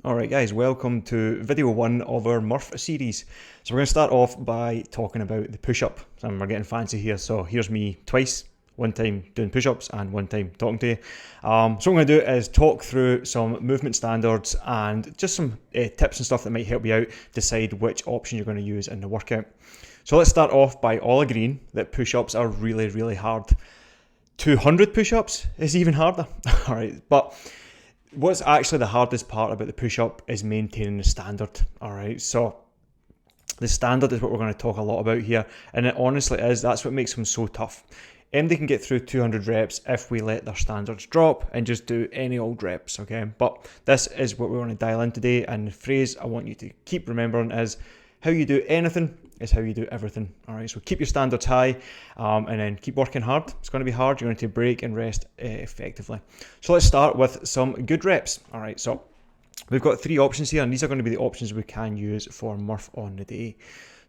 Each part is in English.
Alright guys, welcome to video 1 of our Murph series. So we're going to start off by talking about the push-up. And we're getting fancy here, so here's me twice. One time doing push-ups and one time talking to you. So what I'm going to do is talk through some movement standards and just some tips and stuff that might help you out decide which option you're going to use in the workout. So let's start off by all agreeing that push-ups are really, really hard. 200 push-ups is even harder. Alright, but what's actually the hardest part about the push-up is maintaining the standard. Alright, so the standard is what we're going to talk a lot about here, and it honestly is. That's what makes them so tough. They can get through 200 reps if we let their standards drop and just do any old reps, okay? But this is what we want to dial in today, and the phrase I want you to keep remembering is how you do anything is how you do everything. All right, so keep your standards high and then keep working hard. It's going to be hard. You're going to break and rest effectively. So let's start with some good reps. All right, so we've got 3 options here, and these are going to be the options we can use for Murph on the day.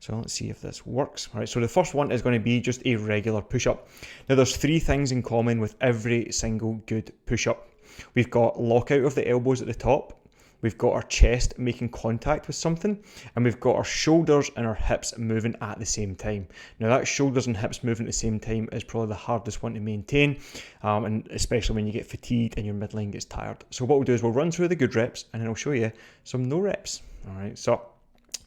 So let's see if this works. All right, so the first one is going to be just a regular push-up. Now there's 3 things in common with every single good push-up. We've got lockout of the elbows at the top. We've got our chest making contact with something, and we've got our shoulders and our hips moving at the same time. Now that shoulders and hips moving at the same time is probably the hardest one to maintain, and especially when you get fatigued and your midline gets tired. So what we'll do is we'll run through the good reps, and then I'll show you some no reps. All right, so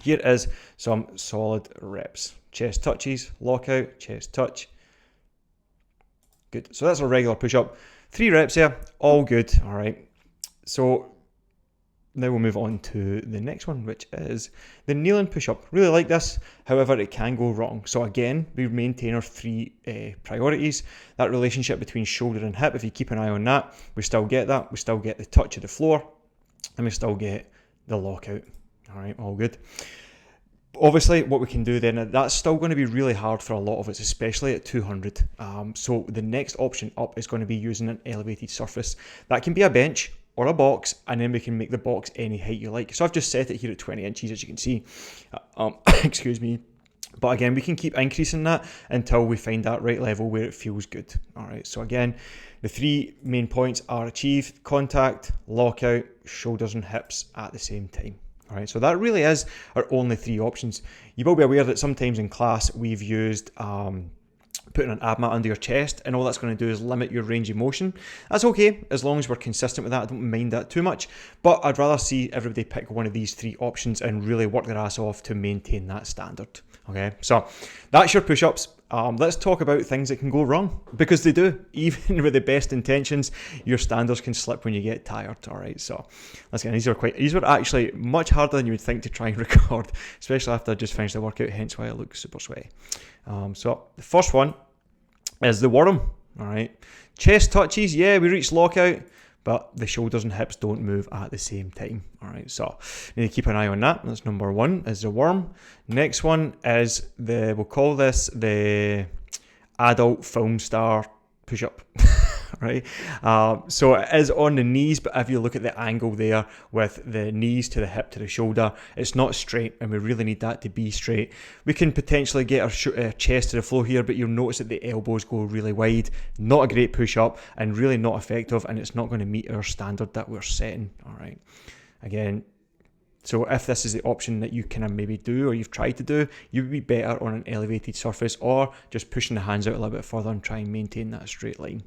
here is some solid reps. Chest touches, lockout, chest touch. Good, so that's a regular push-up. 3 reps here, all good, all right. So now we'll move on to the next one, which is the kneeling push-up. Really like this, however it can go wrong. So again, we maintain our 3 priorities. That relationship between shoulder and hip, if you keep an eye on that, we still get that. We still get the touch of the floor, and we still get the lockout. All right, all good. Obviously, what we can do then, that's still going to be really hard for a lot of us, especially at 200. So the next option up is going to be using an elevated surface. That can be a bench or a box, and then we can make the box any height you like. So I've just set it here at 20 inches, as you can see. Excuse me. But again, we can keep increasing that until we find that right level where it feels good. All right, so again, the 3 main points are achieved: contact, lockout, shoulders and hips at the same time. All right, so that really is our only 3 options. You will be aware that sometimes in class we've used putting an ab mat under your chest, and all that's going to do is limit your range of motion. That's okay, as long as we're consistent with that. I don't mind that too much, but I'd rather see everybody pick one of these 3 options and really work their ass off to maintain that standard. Okay, so that's your push-ups. Let's talk about things that can go wrong, because they do. Even with the best intentions, your standards can slip when you get tired. All right, so let's get. These were actually much harder than you would think to try and record, especially after I just finished the workout. Hence why I look super sweaty. So the first one is the worm. All right, chest touches. Yeah, we reach lockout, but the shoulders and hips don't move at the same time. All right, so you need to keep an eye on that. That's number 1, is the worm. Next one is we'll call this the adult film star push-up. Right, so it is on the knees, but if you look at the angle there with the knees to the hip to the shoulder, it's not straight, and we really need that to be straight. We can potentially get our chest to the floor here, but you'll notice that the elbows go really wide. Not a great push-up, and really not effective, and it's not going to meet our standard that we're setting. All right, again, so if this is the option that you kind of maybe do, or you've tried to do, you would be better on an elevated surface, or just pushing the hands out a little bit further and try and maintain that straight line.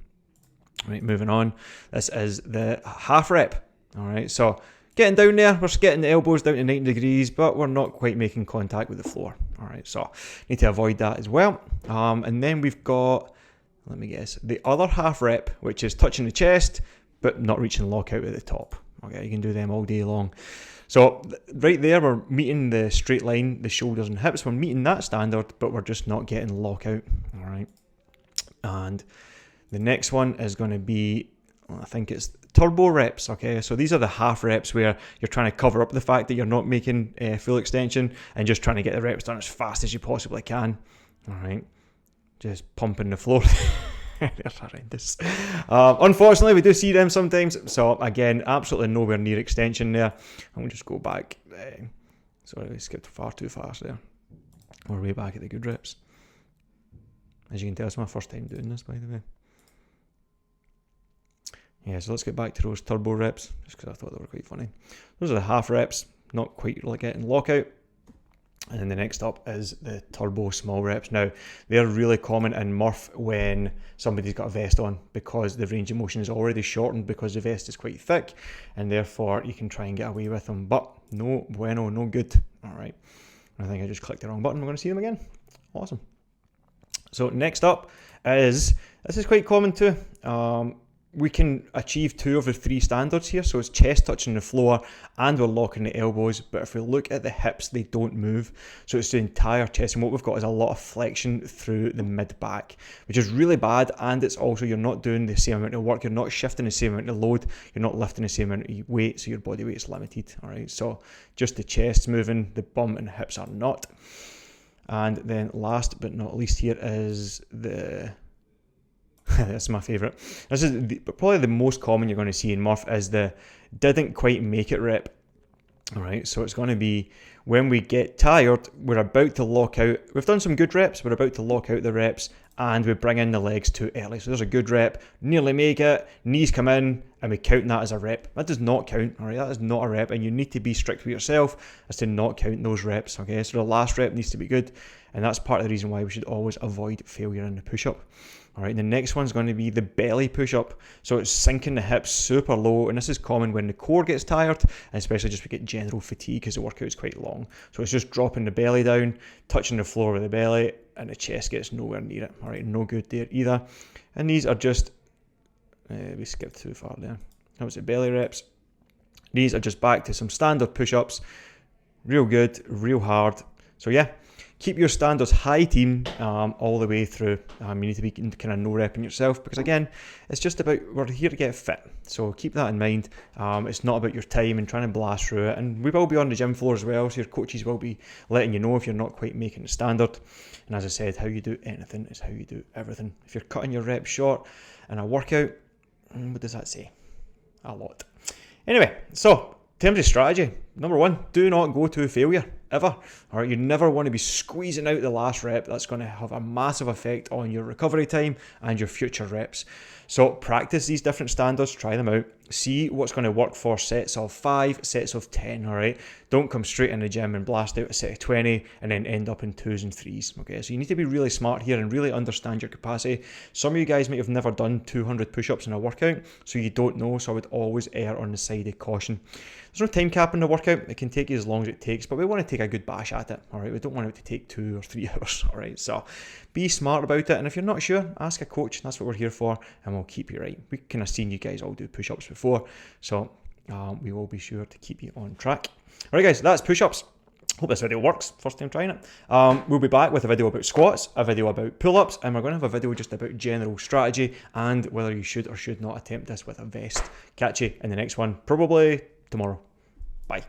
Right, moving on. This is the half rep. All right, so getting down there, we're getting the elbows down to 90 degrees, but we're not quite making contact with the floor. All right, so need to avoid that as well. And then we've got, let me guess, the other half rep, which is touching the chest, but not reaching lockout at the top. Okay, you can do them all day long. So right there, we're meeting the straight line, the shoulders and hips. We're meeting that standard, but we're just not getting lockout. All right, and the next one is going to be, I think it's turbo reps. Okay, so these are the half reps where you're trying to cover up the fact that you're not making full extension and just trying to get the reps done as fast as you possibly can. All right, just pumping the floor. They're horrendous. Unfortunately, we do see them sometimes. So again, absolutely nowhere near extension there. I'm going to just go back. Sorry, we skipped far too fast there. We're way back at the good reps. As you can tell, it's my first time doing this, by the way. Yeah, so let's get back to those turbo reps, just because I thought they were quite funny. Those are the half reps, not quite like getting lockout. And then the next up is the turbo small reps. Now, they're really common in Murph when somebody's got a vest on, because the range of motion is already shortened because the vest is quite thick, and therefore you can try and get away with them. But no bueno, no good. All right. I think I just clicked the wrong button. We're going to see them again. Awesome. So next up is, this is quite common too. We can achieve 2 of the 3 standards here. So it's chest touching the floor and we're locking the elbows. But if we look at the hips, they don't move. So it's the entire chest. And what we've got is a lot of flexion through the mid back, which is really bad. And it's also, you're not doing the same amount of work. You're not shifting the same amount of load. You're not lifting the same amount of weight. So your body weight is limited. All right. So just the chest's moving, the bum and the hips are not. And then last but not least here is the... That's my favourite. This is probably the most common you're going to see in Murph, is the didn't quite make it rep. All right, so it's going to be when we get tired, we're about to lock out. We've done some good reps, we're about to lock out the reps, and we bring in the legs too early. So there's a good rep, nearly make it, knees come in, and we count that as a rep. That does not count, all right? That is not a rep, and you need to be strict with yourself as to not count those reps, okay? So the last rep needs to be good, and that's part of the reason why we should always avoid failure in the push-up. All right, the next one's going to be the belly push-up. So it's sinking the hips super low, and this is common when the core gets tired, and especially just we get general fatigue because the workout's quite long. So it's just dropping the belly down, touching the floor with the belly, and the chest gets nowhere near it. All right, no good there either. And these are just, we skipped too far there. That was the belly reps. These are just back to some standard push-ups. Real good, real hard. So yeah, keep your standards high, team, all the way through. You need to be kind of no repping yourself, because again, it's just about, we're here to get fit. So keep that in mind. It's not about your time and trying to blast through it. And we will be on the gym floor as well, so your coaches will be letting you know if you're not quite making the standard. And as I said, how you do anything is how you do everything. If you're cutting your reps short in a workout, what does that say? A lot. Anyway, so in terms of strategy, number 1, do not go to failure, ever. All right, you never want to be squeezing out the last rep. That's going to have a massive effect on your recovery time and your future reps. So practice these different standards, try them out, see what's going to work for sets of 5, sets of 10, all right? Don't come straight in the gym and blast out a set of 20 and then end up in 2s and 3s, okay? So you need to be really smart here and really understand your capacity. Some of you guys might have never done 200 push-ups in a workout, so you don't know, so I would always err on the side of caution. There's no time cap in the workout. It can take you as long as it takes, but we want to take a good bash at it, all right? We don't want it to take 2 or 3 hours, all right? So be smart about it, and if you're not sure, ask a coach. That's what we're here for, and we'll keep you right. We kind of seen you guys all do push-ups before, so we will be sure to keep you on track. All right, guys, that's push-ups. Hope this video works. First time trying it. We'll be back with a video about squats, a video about pull-ups, and we're going to have a video just about general strategy and whether you should or should not attempt this with a vest. Catch you in the next one, probably tomorrow. Bye.